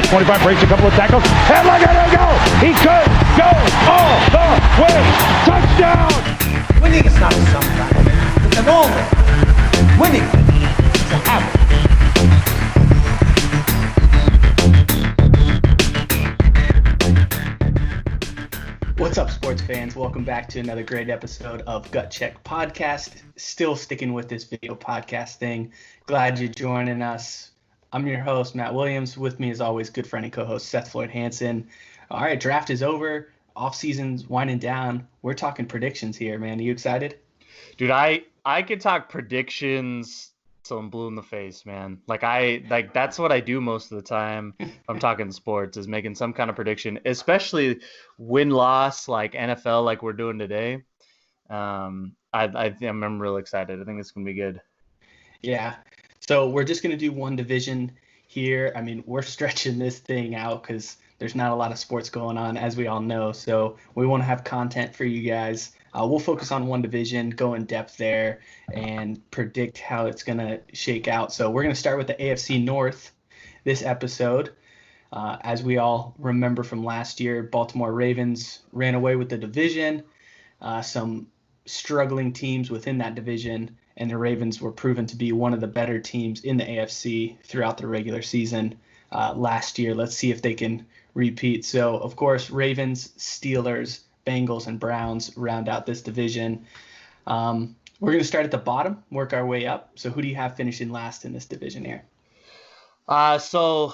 25, breaks a couple of tackles, and look at him go! He could go all the way! Touchdown! Winning is not a sometimes, it's an always. Winning is a habit. What's up, sports fans? Welcome back to another great episode of Gut Check Podcast. Still sticking with this video podcast thing. Glad you're joining us. I'm your host, Matt Williams. With me, as always, good friend and co-host Seth Floyd Hansen. All right, draft is over. Offseason's winding down. We're talking predictions here, man. Are you excited? Dude, I could talk predictions till I'm blue in the face, man. Like that's what I do most of the time if I'm talking sports, is making some kind of prediction, especially win-loss like NFL like we're doing today. I'm really excited. I think it's going to be good. Yeah. So we're just going to do one division here. I mean, we're stretching this thing out because there's not a lot of sports going on, as we all know. So we want to have content for you guys. We'll focus on one division, go in depth there, and predict how it's going to shake out. So we're going to start with the AFC North this episode. As we all remember from last year, Baltimore Ravens ran away with the division. Some struggling teams within that division, and the Ravens were proven to be one of the better teams in the AFC throughout the regular season last year. Let's see if they can repeat. So, of course, Ravens, Steelers, Bengals, and Browns round out this division. We're going to start at the bottom, work our way up. So who do you have finishing last in this division here? So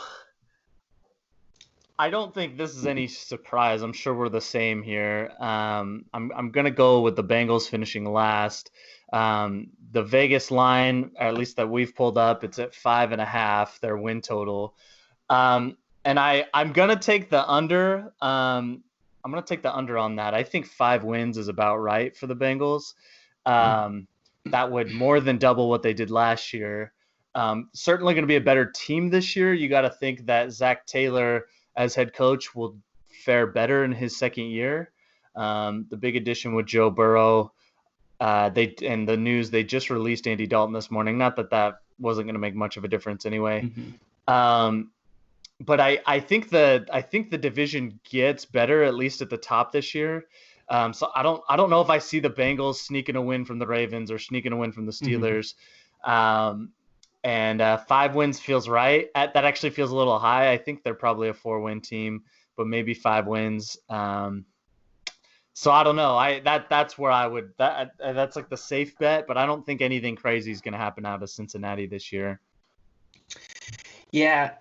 I don't think this is any surprise. I'm sure we're the same here. I'm going to go with the Bengals finishing last. The Vegas line, at least that we've pulled up, it's at 5.5, their win total. And I'm going to take the under. I'm going to take the under on that. I think 5 wins is about right for the Bengals. That would more than double what they did last year. Certainly going to be a better team this year. You got to think that Zach Taylor as head coach will fare better in his second year. The big addition with Joe Burrow. And the news, they just released Andy Dalton this morning. Not that wasn't going to make much of a difference anyway. Mm-hmm. But I think the division gets better, at least at the top this year. So I don't know if I see the Bengals sneaking a win from the Ravens or sneaking a win from the Steelers. Mm-hmm. And 5 wins feels right. That actually feels a little high. I think they're probably a 4-win team, but maybe 5 wins. So I don't know. That's where I would. That's like the safe bet, but I don't think anything crazy is going to happen out of Cincinnati this year. Yeah.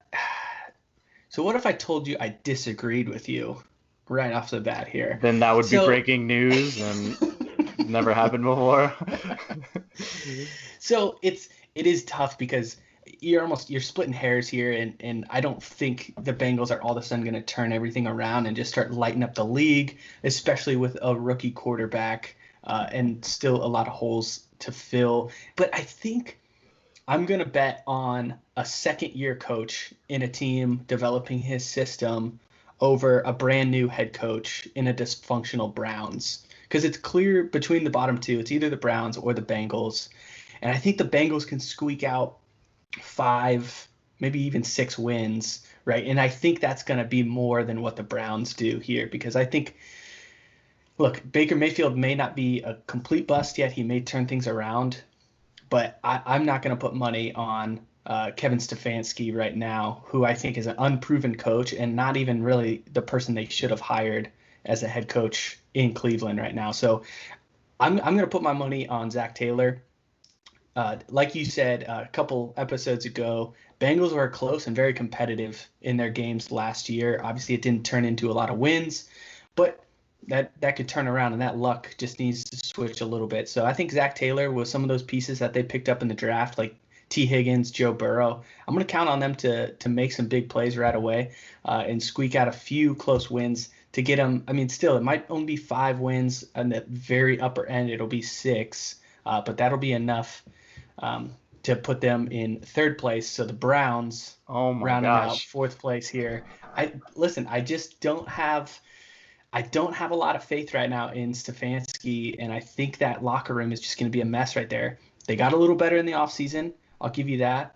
So what if I told you I disagreed with you right off the bat here? Then that would be breaking news and never happened before. So it is tough because you're splitting hairs here, and I don't think the Bengals are all of a sudden going to turn everything around and just start lighting up the league, especially with a rookie quarterback and still a lot of holes to fill. But I think I'm going to bet on a second-year coach in a team developing his system over a brand-new head coach in a dysfunctional Browns. Because it's clear between the bottom two, it's either the Browns or the Bengals. And I think the Bengals can squeak out 5, maybe even 6 wins, right? And I think that's going to be more than what the Browns do here, because I think, look, Baker Mayfield may not be a complete bust yet. He may turn things around, but I'm not going to put money on Kevin Stefanski right now, who I think is an unproven coach and not even really the person they should have hired as a head coach in Cleveland right now. So I'm going to put my money on Zach Taylor. Like you said a couple episodes ago, Bengals were close and very competitive in their games last year. Obviously, it didn't turn into a lot of wins, but that could turn around, and that luck just needs to switch a little bit. So I think Zach Taylor was some of those pieces that they picked up in the draft, like T. Higgins, Joe Burrow. I'm going to count on them to make some big plays right away and squeak out a few close wins to get them. I mean, still, it might only be 5 wins. On the very upper end, it'll be 6, but that'll be enough to put them in 3rd place. So the Browns rounding out 4th place here. I just don't have a lot of faith right now in Stefanski, and I think that locker room is just going to be a mess right there. They got a little better in the offseason. I'll give you that.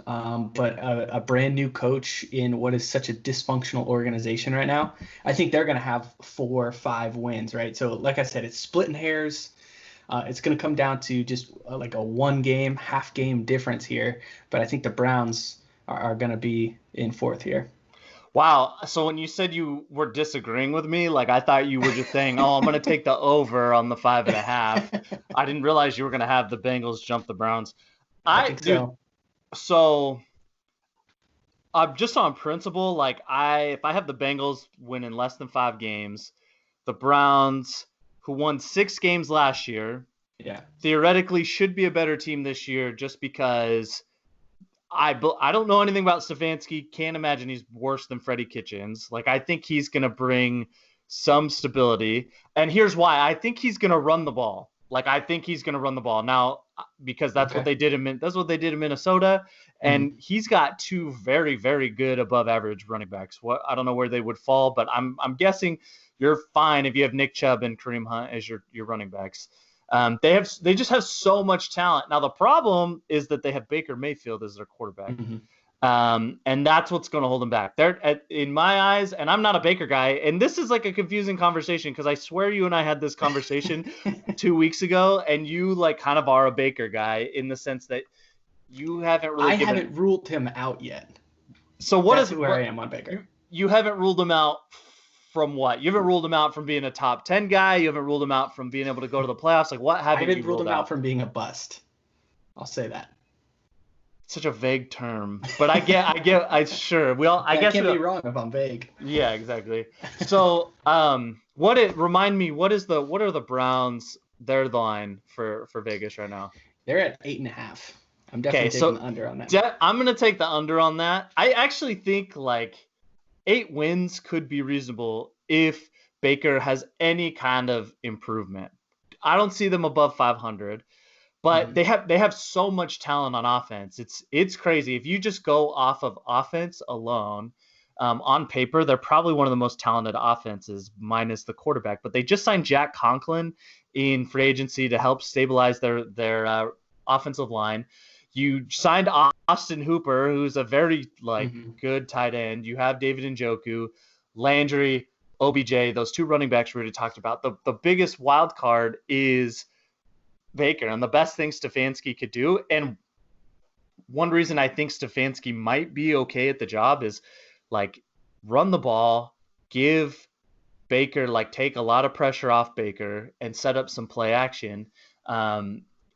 but a brand new coach in what is such a dysfunctional organization right now, I think they're going to have 4 or 5 wins, right? So, like I said, it's splitting hairs. It's going to come down to just like a 1 game, half game difference here. But I think the Browns are going to be in 4th here. Wow. So when you said you were disagreeing with me, like I thought you were just saying, "Oh, I'm going to take the over on the 5.5." I didn't realize you were going to have the Bengals jump the Browns. I think so. So just on principle, like if I have the Bengals win in less than 5 games, the Browns, who won 6 games last year, theoretically should be a better team this year, just because I don't know anything about Stefanski. Can't imagine he's worse than Freddie Kitchens. Like, I think he's going to bring some stability. And here's why. I think he's going to run the ball. Like, I think he's going to run the ball now, because that's what they did in Minnesota. And he's got 2 very, very good above average running backs. I don't know where they would fall, but I'm guessing you're fine if you have Nick Chubb and Kareem Hunt as your running backs. They just have so much talent. Now the problem is that they have Baker Mayfield as their quarterback, and that's what's going to hold them back. In my eyes, and I'm not a Baker guy, and this is like a confusing conversation, because I swear you and I had this conversation 2 weeks ago, and you like kind of are a Baker guy in the sense that you haven't really. I haven't ruled him out yet. So that's where I am on Baker. You haven't ruled him out. From what? You haven't ruled him out from being a top 10 guy. You haven't ruled him out from being able to go to the playoffs. Like, what haven't you ruled out? I haven't ruled him out from being a bust. I'll say that. Such a vague term, but I sure. I guess can't be wrong if I'm vague. Yeah, exactly. So, remind me, what are the Browns, their line for Vegas right now? They're at 8.5. I'm definitely taking the under on that. I'm going to take the under on that. I actually think like 8 wins could be reasonable if Baker has any kind of improvement. I don't see them above 500, but they have so much talent on offense. It's crazy. If you just go off of offense alone, on paper, they're probably one of the most talented offenses minus the quarterback. But they just signed Jack Conklin in free agency to help stabilize their offensive line. You signed Austin Hooper, who's a very good tight end. You have David Njoku, Landry, OBJ, those 2 running backs we already talked about. The biggest wild card is Baker, and the best thing Stefanski could do. And one reason I think Stefanski might be okay at the job is like run the ball, give Baker, like take a lot of pressure off Baker and set up some play action.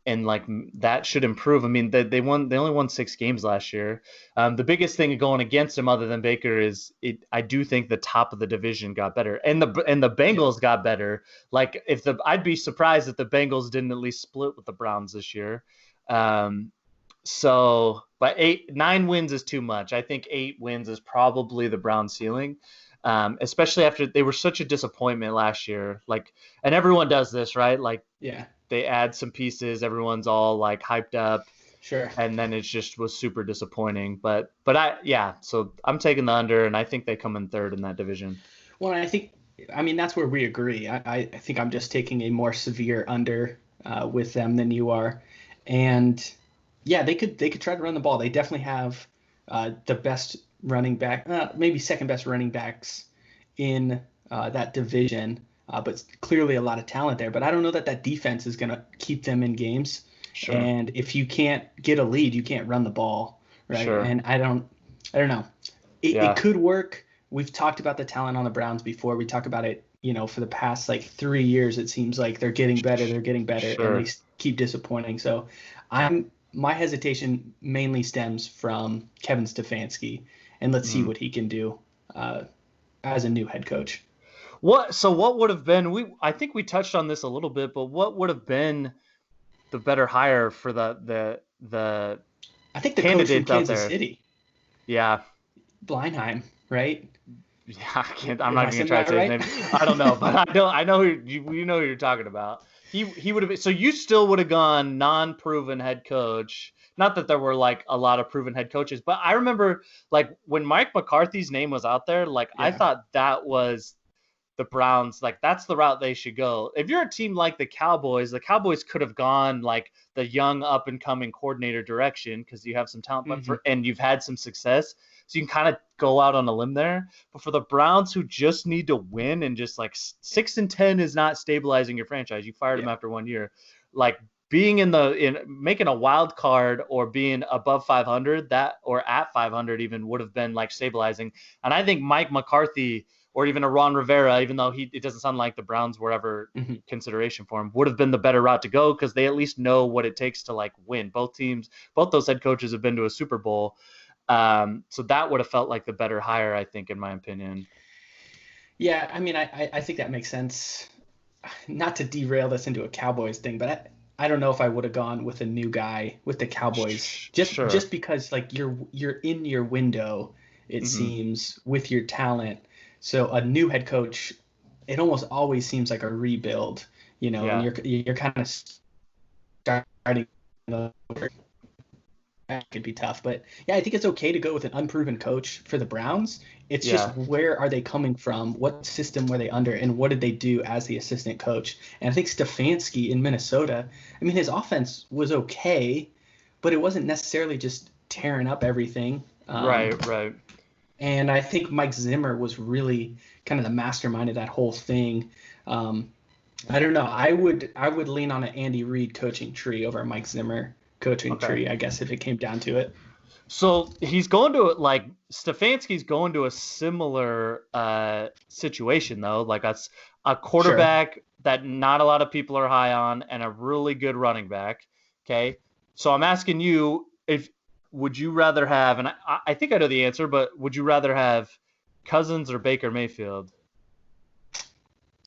And like that should improve. I mean, they only won 6 games last year. The biggest thing going against him, other than Baker, is I do think the top of the division got better, and the Bengals got better. Like I'd be surprised if the Bengals didn't at least split with the Browns this year. So, but 9 wins is too much. I think 8 wins is probably the Browns ceiling. Especially after they were such a disappointment last year. Like, and everyone does this, right? Like, they add some pieces, everyone's all like hyped up. Sure. And then it just was super disappointing. But so I'm taking the under, and I think they come in 3rd in that division. Well, I mean, that's where we agree. I think I'm just taking a more severe under with them than you are. And yeah, they could try to run the ball. They definitely have the best running back, maybe second best running backs in that division. But clearly a lot of talent there. But I don't know that defense is going to keep them in games. Sure. And if you can't get a lead, you can't run the ball, right? Sure. And I don't know. It could work. We've talked about the talent on the Browns before. We talk about it, for the past like 3 years. It seems like they're getting better. Sure. And they keep disappointing. So my hesitation mainly stems from Kevin Stefanski, and let's see what he can do as a new head coach. What would have been? I think we touched on this a little bit, but what would have been the better hire for the I think the coach from Kansas City. Yeah. Blindheim, right? Yeah, I'm not even gonna try to say his name. I don't know, but I know who know who you're talking about. He would have been. So you still would have gone non-proven head coach. Not that there were like a lot of proven head coaches, but I remember like when Mike McCarthy's name was out there, like I thought that was the Browns, like that's the route they should go. If you're a team like the Cowboys could have gone like the young up and coming coordinator direction because you have some talent, and you've had some success. So you can kind of go out on a limb there. But for the Browns who just need to win and just like 6-10 is not stabilizing your franchise. You fired him after 1 year. Like being in making a wild card or being above 500 or at 500 even would have been like stabilizing. And I think Mike McCarthy or even a Ron Rivera, even though it doesn't sound like the Browns were ever consideration for him, would have been the better route to go because they at least know what it takes to like win. Both those head coaches have been to a Super Bowl. So that would have felt like the better hire, I think, in my opinion. Yeah, I mean, I think that makes sense. Not to derail this into a Cowboys thing, but I don't know if I would have gone with a new guy with the Cowboys just because like you're in your window, it seems, with your talent. So a new head coach, it almost always seems like a rebuild, and you're kind of starting over. That could be tough, but yeah, I think it's okay to go with an unproven coach for the Browns. It's just where are they coming from? What system were they under? And what did they do as the assistant coach? And I think Stefanski in Minnesota, I mean, his offense was okay, but it wasn't necessarily just tearing up everything. Right. And I think Mike Zimmer was really kind of the mastermind of that whole thing. I don't know. I would lean on an Andy Reid coaching tree over Mike Zimmer coaching tree, I guess, if it came down to it. So he's going to like Stefanski's going to a similar situation though, like a quarterback that not a lot of people are high on and a really good running back. Okay, so I'm asking you, would you rather have, and I think I know the answer, but would you rather have Cousins or Baker Mayfield?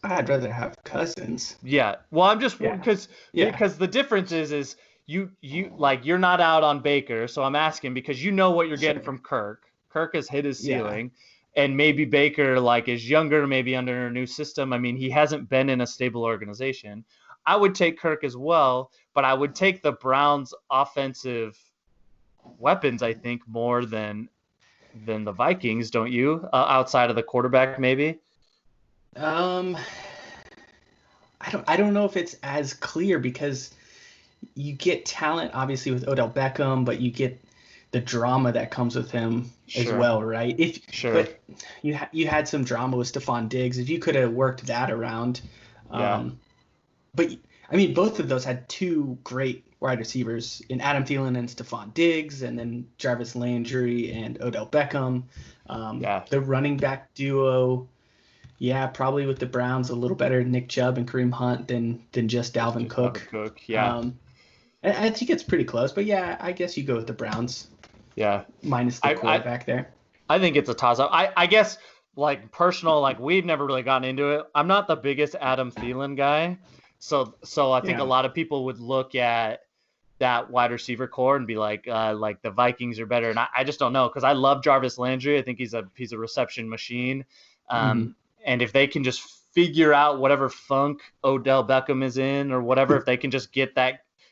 I'd rather have Cousins. Yeah, well, I'm just because the difference is. You like you're not out on Baker, so I'm asking because you know what you're getting from Kirk. Kirk has hit his ceiling, and maybe Baker like is younger, maybe under a new system. I mean, he hasn't been in a stable organization. I would take Kirk as well, but I would take the Browns' offensive weapons, I think, more than the Vikings, don't you? Outside of the quarterback, maybe. I don't know if it's as clear because you get talent obviously with Odell Beckham, but you get the drama that comes with him as well, right? But you had some drama with Stephon Diggs. If you could have worked that around, but I mean, both of those had two great wide receivers in Adam Thielen and Stephon Diggs, and then Jarvis Landry and Odell Beckham. The running back duo. Yeah, probably with the Browns a little better Nick Chubb and Kareem Hunt than just Dalvin Cook. I think it's pretty close, but yeah, I guess you go with the Browns. Yeah. Minus the quarterback there. I think it's a toss-up. I guess, like, personal, like, we've never really gotten into it. I'm not the biggest Adam Thielen guy, so I think a lot of people would look at that wide receiver core and be like the Vikings are better, and I just don't know because I love Jarvis Landry. I think he's a reception machine. And if they can just figure out whatever funk Odell Beckham is in or whatever, if they can just get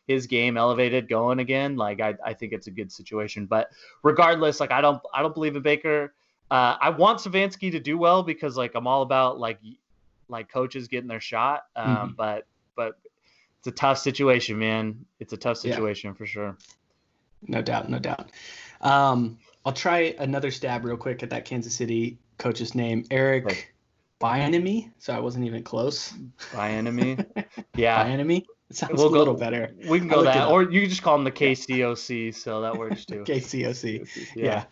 his game elevated going again, like I think it's a good situation. But regardless, like I don't believe in Baker. I want Stefanski to do well because like I'm all about like coaches getting their shot. But it's a tough situation, man. It's a tough situation for sure. No doubt. I'll try another stab real quick at that Kansas City coach's name, Eric Bieniemy. So I wasn't even close. Bieniemy, yeah. Bieniemy. It sounds a little better. We can go that, or you can just call him the KCOC, so that works too. KCOC. Yeah.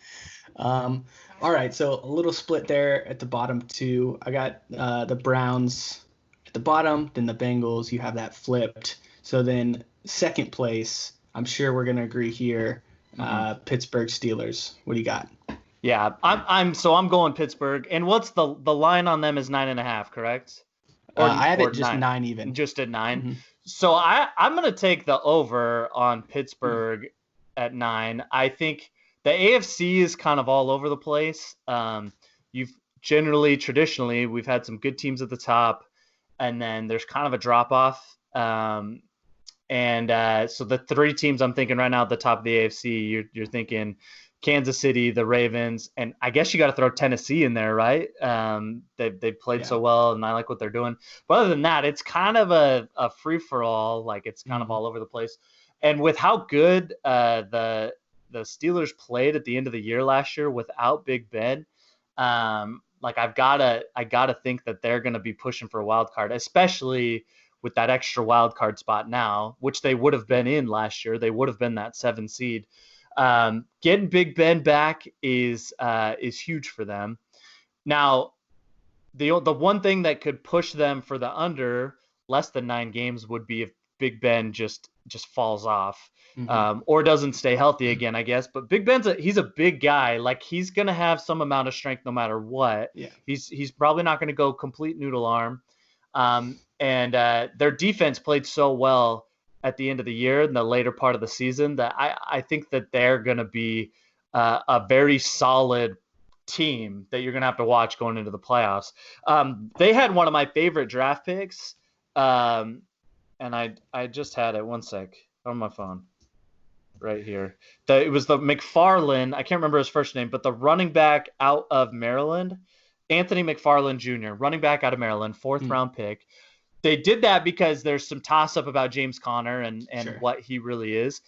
All right, so a little split there at the bottom two. I got the Browns at the bottom, then the Bengals. You have that flipped. So then second place, I'm sure we're gonna agree here. Pittsburgh Steelers. What do you got? Yeah, I'm going Pittsburgh. And what's the line on them is 9.5, correct? I have it just 9 even. Just at 9. So I'm going to take the over on Pittsburgh at 9. I think the AFC is kind of all over the place. Traditionally, we've had some good teams at the top, and then there's kind of a drop-off. So the three teams I'm thinking right now at the top of the AFC, you're thinking Kansas City, the Ravens, and I guess you got to throw Tennessee in there, right? They played so well, and I like what they're doing. But other than that, it's kind of a free for all. Like it's kind of all over the place. And with how good the Steelers played at the end of the year last year without Big Ben, like I gotta think that they're gonna be pushing for a wild card, especially with that extra wild card spot now, which they would have been in last year. They would have been that 7 seed. Getting Big Ben back is huge for them. Now, the one thing that could push them for the under less than 9 games would be if Big Ben just falls off, or doesn't stay healthy again, I guess. But Big Ben's he's a big guy. Like he's gonna have some amount of strength no matter what. Yeah. He's probably not gonna go complete noodle arm. And their defense played so well at the end of the year in the later part of the season that I think that they're going to be a very solid team that you're going to have to watch going into the playoffs. They had one of my favorite draft picks, and I just had it. One sec on my phone right here. It was the McFarland. I can't remember his first name, but the running back out of Maryland, Anthony McFarland Jr., running back out of Maryland, 4th round pick. They did that because there's some toss-up about James Conner and what he really is.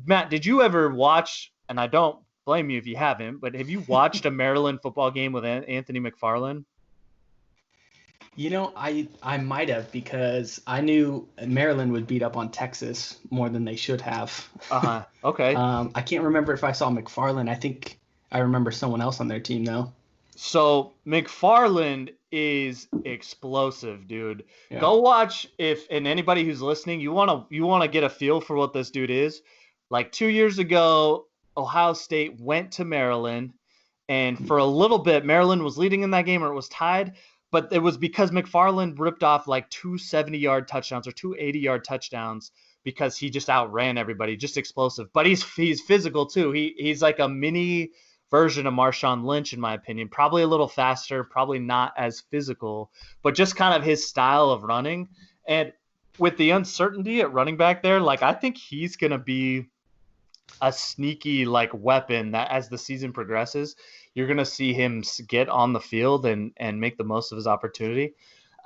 Matt, did you ever watch, and I don't blame you if you haven't, but have you watched a Maryland football game with Anthony McFarland? You know, I might have, because I knew Maryland would beat up on Texas more than they should have. Okay. I can't remember if I saw McFarland. I think I remember someone else on their team, though. So McFarland is explosive, dude. Yeah. Go watch and anybody who's listening, you wanna get a feel for what this dude is. Like 2 years ago, Ohio State went to Maryland, and for a little bit, Maryland was leading in that game, or it was tied. But it was because McFarland ripped off like 2 70-yard touchdowns or 2 80-yard touchdowns because he just outran everybody, just explosive. But he's physical too. He's like a mini version of Marshawn Lynch, in my opinion. Probably a little faster, probably not as physical, but just kind of his style of running. And with the uncertainty at running back there, like I think he's going to be a sneaky like weapon that as the season progresses, you're going to see him get on the field and make the most of his opportunity.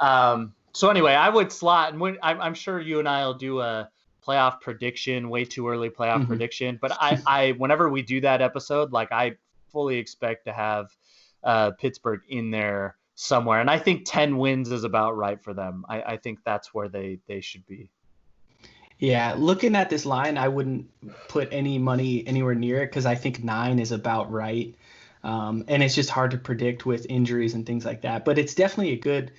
So anyway, I would slot, and I'm sure you and I will do a playoff prediction, way too early playoff prediction. But I whenever we do that episode, like I fully expect to have Pittsburgh in there somewhere. And I think 10 wins is about right for them. I think that's where they should be. Yeah, looking at this line, I wouldn't put any money anywhere near it because I think 9 is about right. And it's just hard to predict with injuries and things like that. But it's definitely a good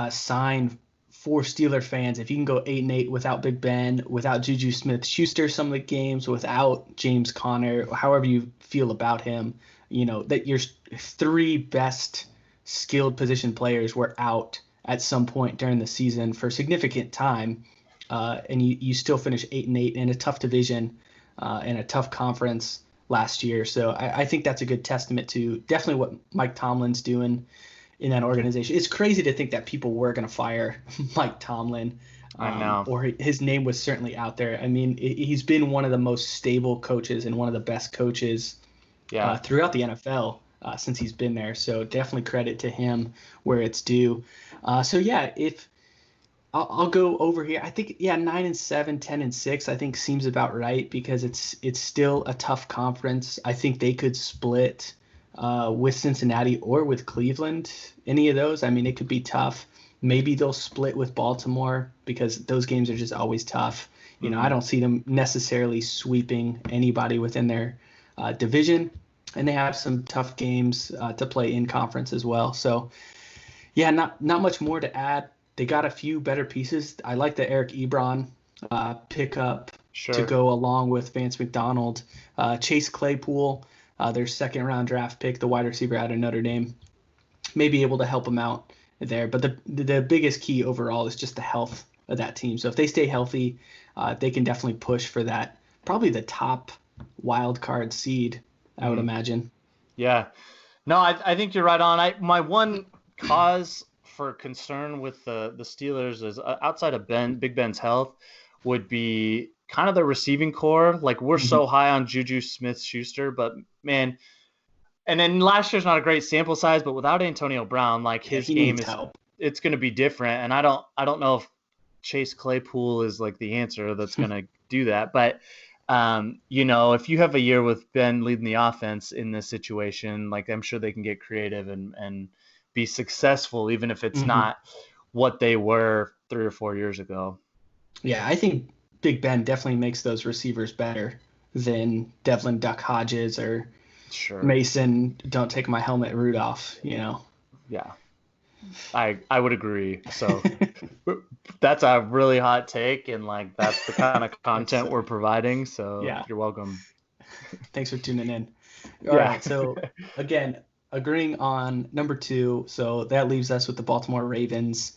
sign for Steeler fans if you can go 8-8 without Big Ben, without Juju Smith-Schuster some of the games, without James Conner, however you feel about him, you know, that your 3 best skilled position players were out at some point during the season for significant time. And you still finish 8-8 in a tough division and a tough conference last year. So I think that's a good testament to definitely what Mike Tomlin's doing in that organization. It's crazy to think that people were going to fire Mike Tomlin. I know. Or his name was certainly out there. I mean, he's been one of the most stable coaches and one of the best coaches throughout the NFL since he's been there. So definitely credit to him where it's due. If I'll go over here. I think 9-7, 10-6. I think seems about right because it's still a tough conference. I think they could split with Cincinnati or with Cleveland. Any of those, I mean, it could be tough. Maybe they'll split with Baltimore because those games are just always tough. You know, I don't see them necessarily sweeping anybody within their division, and they have some tough games to play in conference as well. So, yeah, not much more to add. They got a few better pieces. I like the Eric Ebron pickup to go along with Vance McDonald. Chase Claypool, their second-round draft pick, the wide receiver out of Notre Dame, may be able to help them out there. But the biggest key overall is just the health of that team. So if they stay healthy, they can definitely push for that, probably the top wild card seed, I would imagine. Yeah. No, I think you're right on. My one cause for concern with the Steelers is outside of Big Ben's health would be kind of the receiving core. Like, we're so high on Juju Smith-Schuster, but man, and then last year's not a great sample size, but without Antonio Brown, like his game it's going to be different. And I don't know if Chase Claypool is like the answer that's going to do that. But, if you have a year with Ben leading the offense in this situation, like I'm sure they can get creative and be successful, even if it's not what they were 3 or 4 years ago. Yeah, I think Big Ben definitely makes those receivers better than Devlin Duck Hodges or Mason, don't take my helmet, Rudolph, Yeah. I would agree. So that's a really hot take, and like that's the kind of content we're providing. So you're welcome. Thanks for tuning in. All right. So again, agreeing on number 2. So that leaves us with the Baltimore Ravens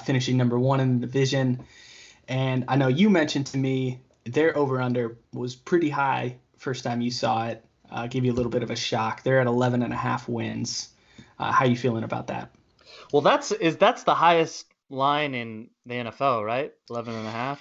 finishing number 1 in the division. And I know you mentioned to me their over-under was pretty high first time you saw it. Give you a little bit of a shock. They're at 11.5 wins. How you feeling about that? Well, that's the highest line in the NFL, right? 11.5.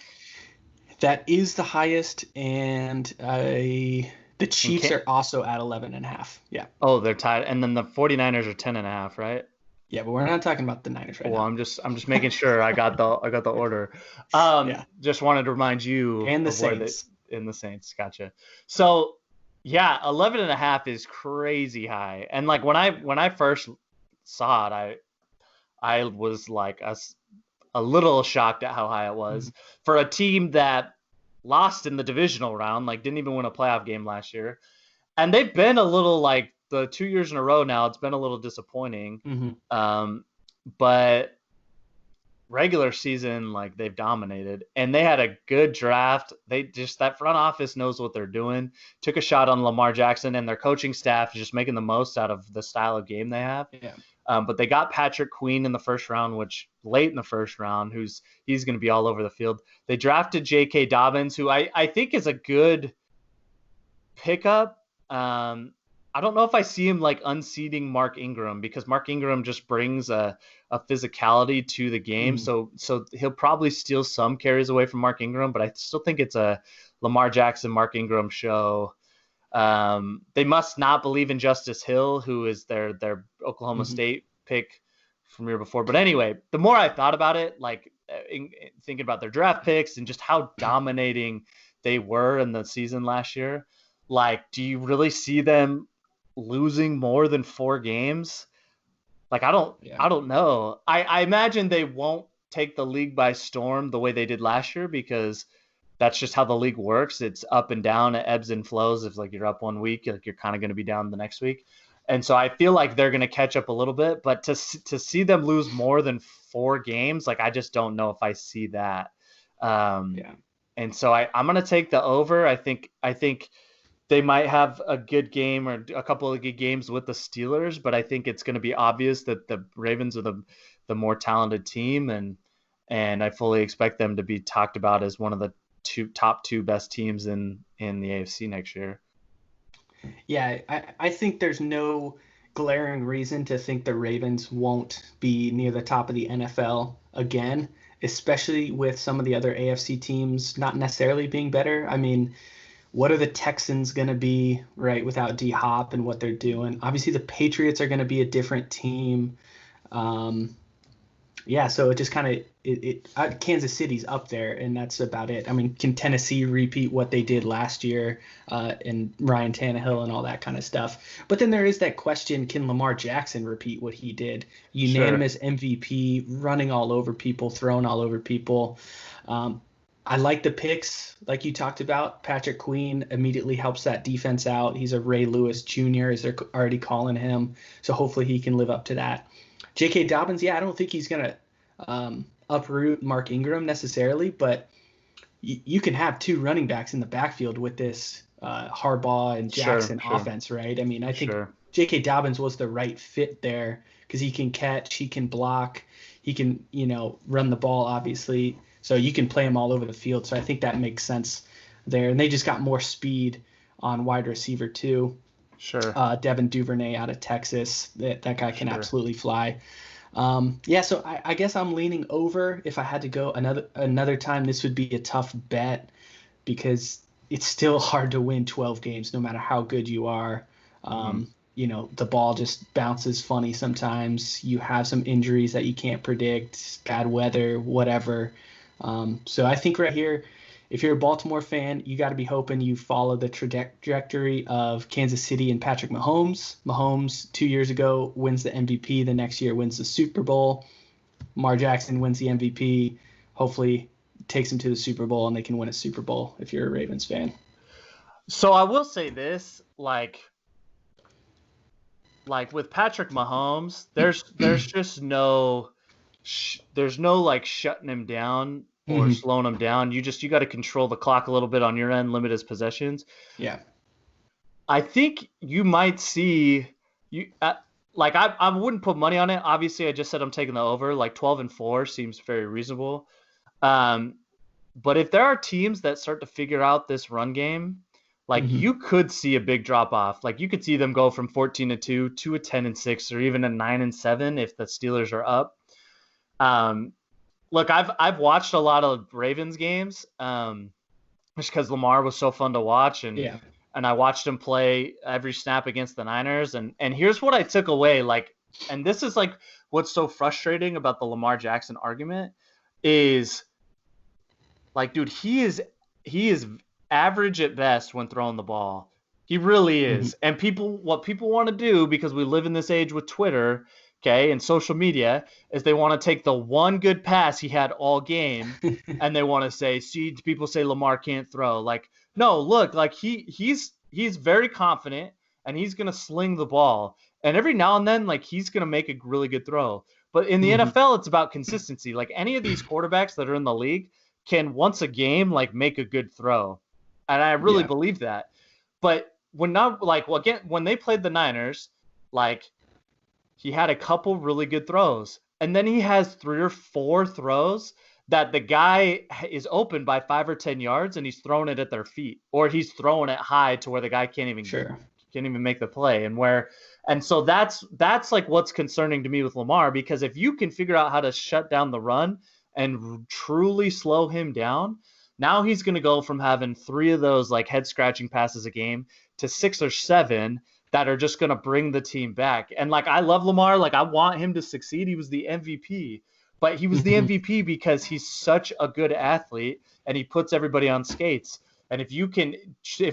That is the highest, and the Chiefs are also at 11.5. Yeah. Oh, they're tied, and then the 49ers are 10.5, right? Yeah, but we're not talking about the Niners right now. Well, I'm just making sure I got the order. Just wanted to remind you and the Saints. In the Saints, gotcha. So. Yeah, 11.5 is crazy high. And like when I first saw it, I was like a little shocked at how high it was for a team that lost in the divisional round, like didn't even win a playoff game last year. And they've been a little like the 2 years in a row now, it's been a little disappointing. But regular season, like they've dominated, and they had a good draft. That front office knows what they're doing. Took a shot on Lamar Jackson, and their coaching staff is just making the most out of the style of game they have. But they got Patrick Queen in the first round, which late in the first round, he's going to be all over the field. They drafted J.K. Dobbins, who I think is a good pickup. I don't know if I see him like unseating Mark Ingram, because Mark Ingram just brings a physicality to the game. So he'll probably steal some carries away from Mark Ingram, but I still think it's a Lamar Jackson, Mark Ingram show. They must not believe in Justice Hill, who is their Oklahoma State pick from year before. But anyway, the more I thought about it, like thinking about their draft picks and just how dominating they were in the season last year, like, do you really see them losing more than 4 games? Like, I don't know. I imagine they won't take the league by storm the way they did last year, because that's just how the league works. It's up and down, it ebbs and flows. If like you're up one week, like you're kind of going to be down the next week. And so I feel like they're going to catch up a little bit, but to see them lose more than 4 games, like I just don't know if I see that. And so I'm going to take the over. I think they might have a good game or a couple of good games with the Steelers, but I think it's going to be obvious that the Ravens are the more talented team, and I fully expect them to be talked about as one of the top two best teams in the AFC next year. Yeah, I think there's no glaring reason to think the Ravens won't be near the top of the NFL again, especially with some of the other AFC teams not necessarily being better. I mean, what are the Texans going to be, right, without D-Hop and what they're doing? Obviously, the Patriots are going to be a different team. So it just kind of Kansas City's up there, and that's about it. I mean, can Tennessee repeat what they did last year and Ryan Tannehill and all that kind of stuff? But then there is that question, can Lamar Jackson repeat what he did? Unanimous MVP, running all over people, throwing all over people. I like the picks, like you talked about. Patrick Queen immediately helps that defense out. He's a Ray Lewis Jr., as they're already calling him. So hopefully he can live up to that. J.K. Dobbins, I don't think he's going to uproot Mark Ingram necessarily, but you can have 2 running backs in the backfield with this Harbaugh and Jackson offense, right? I mean, I think J.K. Dobbins was the right fit there because he can catch, he can block, he can, run the ball, obviously. So you can play him all over the field. So I think that makes sense there. And they just got more speed on wide receiver too. Devin Duvernay out of Texas. That guy can absolutely fly. So I guess I'm leaning over. If I had to go another time, this would be a tough bet. because it's still hard to win 12 games no matter how good you are. The ball just bounces funny sometimes. You have some injuries that you can't predict, bad weather, whatever. So I think right here, if you're a Baltimore fan, you got to be hoping you follow the trajectory of Kansas City and Patrick Mahomes. Mahomes 2 years ago wins the MVP. The next year wins the Super Bowl. Lamar Jackson wins the MVP. Hopefully takes him to the Super Bowl and they can win a Super Bowl if you're a Ravens fan. So I will say this, like with Patrick Mahomes, there's just no like shutting him down or slowing him down. You got to control the clock a little bit on your end, limit his possessions. Yeah. I think you might see I wouldn't put money on it. Obviously, I just said I'm taking the over. Like 12-4 seems very reasonable. But if there are teams that start to figure out this run game, like you could see a big drop off. Like you could see them go from 14-2 to a 10-6 or even a 9-7 if the Steelers are up. Look, I've watched a lot of Ravens games, just because Lamar was so fun to watch, and I watched him play every snap against the Niners, and here's what I took away, and this is like what's so frustrating about the Lamar Jackson argument is, like, dude, he is average at best when throwing the ball. He really is, and what people want to do, because we live in this age with Twitter, okay, and social media, is they want to take the one good pass he had all game and they want to say, see, people say Lamar can't throw. Like, no, look, like he's very confident and he's going to sling the ball. And every now and then, like, he's going to make a really good throw. But in the NFL, it's about consistency. Like, any of these quarterbacks that are in the league can once a game, like, make a good throw. And I really believe that. But when they played the Niners, like, he had a couple really good throws. And then he has 3 or 4 throws that the guy is open by 5 or 10 yards and he's throwing it at their feet, or he's throwing it high to where the guy can't even make the play. And so that's like what's concerning to me with Lamar, because if you can figure out how to shut down the run and truly slow him down, now he's going to go from having 3 of those like head scratching passes a game to 6 or 7 that are just going to bring the team back. And like, I love Lamar. Like, I want him to succeed. He was the MVP, but he was the MVP because he's such a good athlete and he puts everybody on skates. And if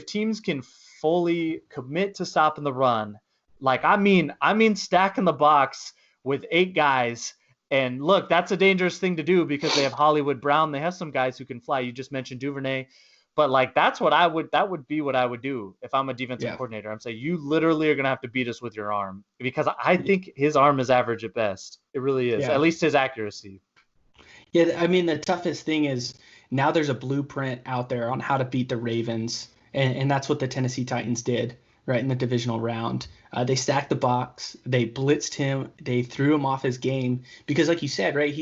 teams can fully commit to stopping the run, like, I mean, stacking the box with 8 guys. And look, that's a dangerous thing to do because they have Hollywood Brown. They have some guys who can fly. You just mentioned Duvernay. But like, that would be what I would do if I'm a defensive coordinator. I'm saying, you literally are going to have to beat us with your arm, because I think his arm is average at best. It really is, at least his accuracy. Yeah, I mean, the toughest thing is now there's a blueprint out there on how to beat the Ravens, and that's what the Tennessee Titans did, right, in the divisional round. They stacked the box, they blitzed him, they threw him off his game, because like you said, right,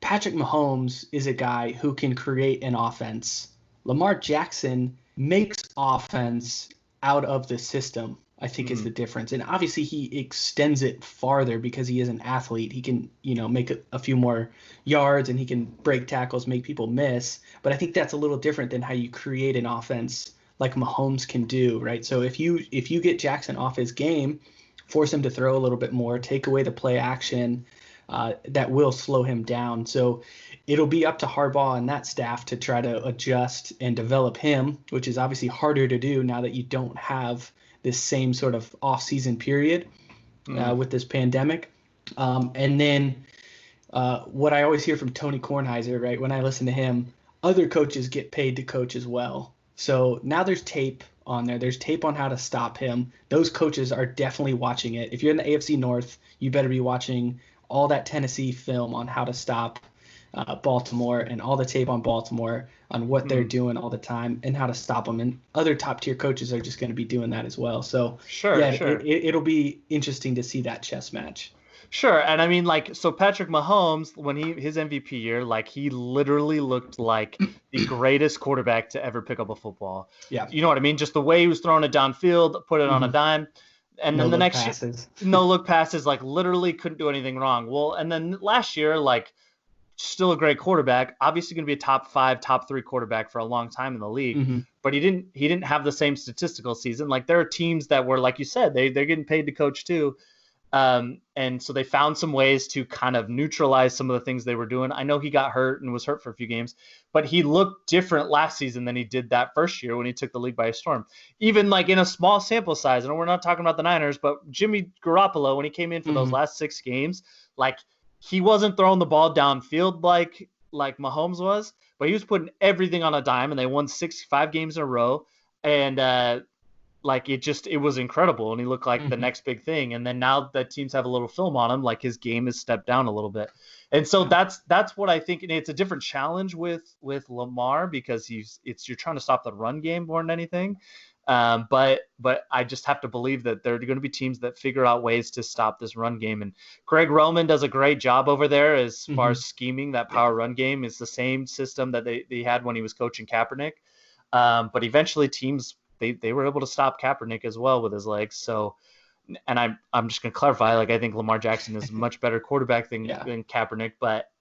Patrick Mahomes is a guy who can create an offense. Lamar Jackson makes offense out of the system, I think is the difference. And obviously he extends it farther because he is an athlete. He can, make a few more yards and he can break tackles, make people miss. But I think that's a little different than how you create an offense like Mahomes can do, right? So if you get Jackson off his game, force him to throw a little bit more, take away the play action, that will slow him down. So it'll be up to Harbaugh and that staff to try to adjust and develop him, which is obviously harder to do now that you don't have this same sort of off-season period with this pandemic. And then what I always hear from Tony Kornheiser, right, when I listen to him, other coaches get paid to coach as well. So now there's tape on there. There's tape on how to stop him. Those coaches are definitely watching it. If you're in the AFC North, you better be watching all that Tennessee film on how to stop Baltimore, and all the tape on Baltimore on what they're doing all the time and how to stop them. And other top tier coaches are just going to be doing that as well. So sure. It'll be interesting to see that chess match. Sure. And I mean, like, so Patrick Mahomes, when his MVP year, like, he literally looked like the greatest quarterback to ever pick up a football. Yeah. You know what I mean? Just the way he was throwing it downfield, put it on a dime. And then the next year, no look passes, like, literally couldn't do anything wrong. Well, and then last year, like, still a great quarterback, obviously going to be a top 5, top 3 quarterback for a long time in the league, but he didn't have the same statistical season. Like there are teams that were, like you said, they're getting paid to coach too. And so they found some ways to kind of neutralize some of the things they were doing. I know he got hurt and was hurt for a few games, but he looked different last season than he did that first year when he took the league by storm. Even like in a small sample size, and we're not talking about the Niners, but Jimmy Garoppolo, when he came in for those last 6 games, like he wasn't throwing the ball downfield like Mahomes was, but he was putting everything on a dime, and they won 5 games in a row. And like it was incredible, and he looked like the next big thing. And then now that teams have a little film on him, like his game has stepped down a little bit. And so that's what I think. And it's a different challenge with Lamar because you're trying to stop the run game more than anything. But I just have to believe that there are going to be teams that figure out ways to stop this run game. And Greg Roman does a great job over there as far as scheming that power run game. It's the same system that they had when he was coaching Kaepernick. But eventually teams, they were able to stop Kaepernick as well with his legs. So, and I'm just going to clarify, like I think Lamar Jackson is a much better quarterback than Kaepernick, but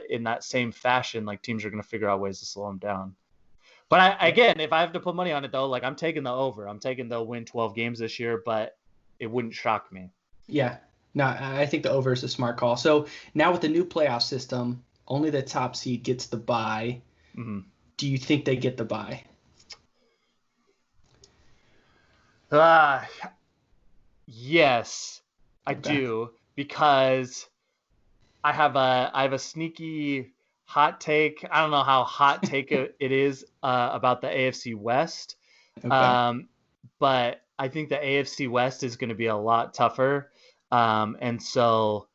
in that same fashion, like teams are going to figure out ways to slow him down. But again, if I have to put money on it though, like I'm taking the over. I'm taking they'll win 12 games this year, but it wouldn't shock me. Yeah, no, I think the over is a smart call. So now with the new playoff system, only the top seed gets the bye. Do you think they get the bye? Yes, I do, because I have a sneaky hot take. I don't know how hot take it is about the AFC West, but I think the AFC West is going to be a lot tougher, and so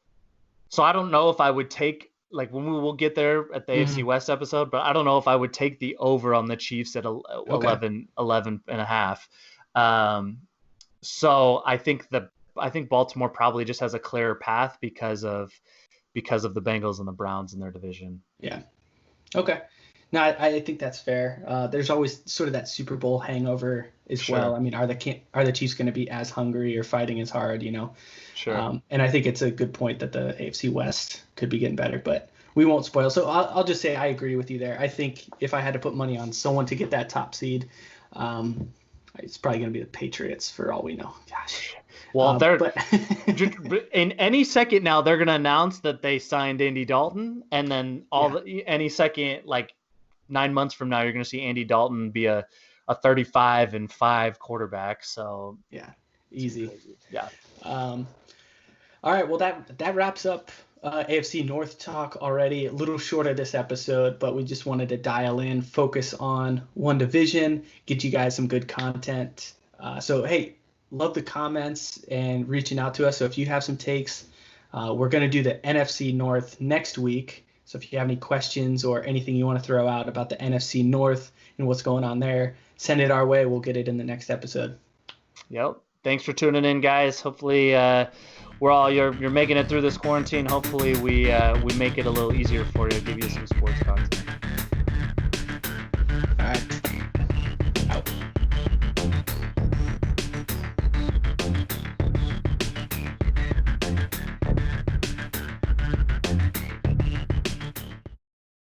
I don't know if I would take, like when we will get there at the AFC West episode, but I don't know if I would take the over on the Chiefs at 11 and a half. So I think Baltimore probably just has a clearer path because of the Bengals and the Browns in their division. Yeah. Okay. No, I think that's fair. There's always sort of that Super Bowl hangover as well. I mean, are the Chiefs going to be as hungry or fighting as hard, you know? Sure. And I think it's a good point that the AFC West could be getting better, but we won't spoil. So I'll just say I agree with you there. I think if I had to put money on someone to get that top seed, it's probably going to be the Patriots for all we know. Gosh. Well, in any second now, they're going to announce that they signed Andy Dalton, and then any second, like 9 months from now, you're going to see Andy Dalton be a 35-5 quarterback. So yeah, easy. Yeah. All right. Well, that wraps up AFC North talk already. A little shorter this episode, but we just wanted to dial in, focus on one division, get you guys some good content. So hey, love the comments and reaching out to us. So if you have some takes, we're going to do the NFC North next week. So if you have any questions or anything you want to throw out about the NFC North and what's going on there, send it our way. We'll get it in the next episode. Yep. Thanks for tuning in, guys. Hopefully you're making it through this quarantine. Hopefully we make it a little easier for you, give you some sports content.